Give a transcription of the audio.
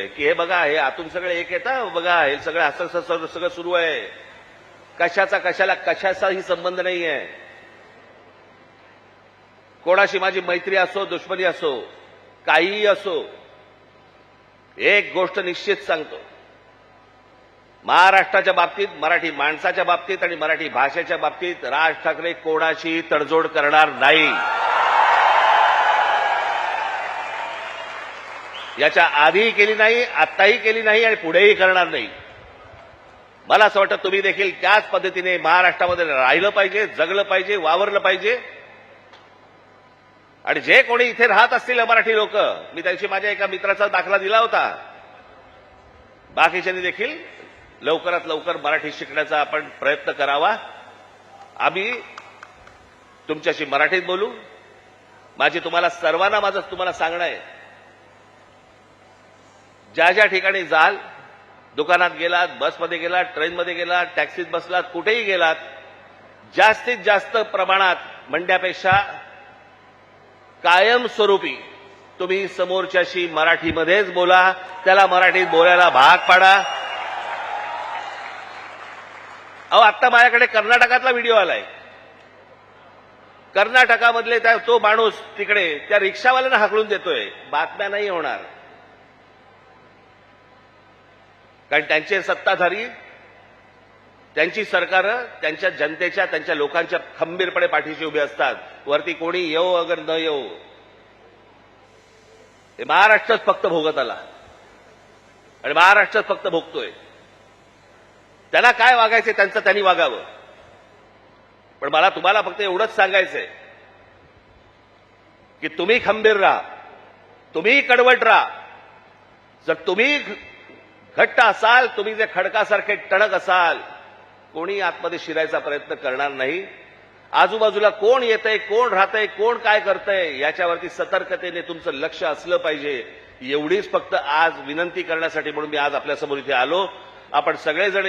की हे बघा, हे आतून सगळे एक येतं, बघा हे सगळं असं सगळं सुरू आहे. कशाचाही संबंध नाही आहे. कोणाशी माझी मैत्री असो, दुश्मनी असो, काहीही असो, एक गोष्ट निश्चित सांगतो, महाराष्ट्राच्या बाबतीत, मराठी माणसाच्या बाबतीत आणि मराठी भाषेच्या बाबतीत राज ठाकरे कोणाशी तडजोड करणार नाही. याच्या आधीही केली नाही, आत्ताही केली नाही आणि पुढेही करणार नाही. मला असं वाटतं तुम्ही देखील त्याच पद्धतीने महाराष्ट्रामध्ये राहिलं पाहिजे, जगलं पाहिजे, वावरलं पाहिजे. आणि जे कोणी इथे राहत असतील मराठी लोक, मी त्यांची माझ्या एका मित्राचा दाखला दिला होता, बाकीच्यांनी देखील लवकरात लवकर मराठी शिकण्याचा आपण प्रयत्न करावा. आम्ही तुमच्याशी मराठीत बोलू. तुम्हाला सर्वांना तुम्हाला सांगणं आहे, ज्या ज्या ठिकाणी जाल, दुकानात गेलात, बसमध्ये गेलात, ट्रेनमध्ये गेलात, टॅक्सीत बसलात, कुठेही गेलात, जास्तीत जास्त प्रमाणात म्हणण्यापेक्षा कायमस्वरूपी तुम्ही समोरच्याशी मराठीमध्येच बोला, त्याला मराठीत बोलायला भाग पाडा. आत्ता माझ्याकडे कर्नाटकातला व्हिडिओ आलाय. कर्नाटकामधले तो माणूस तिकडे त्या रिक्षावाल्यांना हाकलून देतोय. बातम्या नाही होणार, कारण त्यांचे सत्ताधारी, त्यांची सरकारं त्यांच्या जनतेच्या, त्यांच्या लोकांच्या खंबीरपणे पाठीशी उभे असतात. वरती कोणी येऊ अगर न येऊ, हे महाराष्ट्रच फक्त भोगत आला आणि महाराष्ट्रच फक्त भोगतोय. त्यांना काय वागायचं त्यांचं त्यांनी वागावं. पण मला तुम्हाला फक्त एवढंच सांगायचंय की तुम्ही खंबीर राहा, तुम्ही कडवट राहा. जर तुम्ही घट्ट असाल, तुम्ही जे खडकासारखे टणक असाल, कोणी आतमध्ये शिरायचा प्रयत्न करणार नाही. आजूबाजूला कोण येतंय, कोण राहतंय, कोण काय करतंय, याच्यावरती सतर्कतेने तुमचं लक्ष असलं पाहिजे. एवढीच फक्त आज विनंती करण्यासाठी म्हणून मी आज आपल्यासमोर इथे आलो. आपण सगळेजण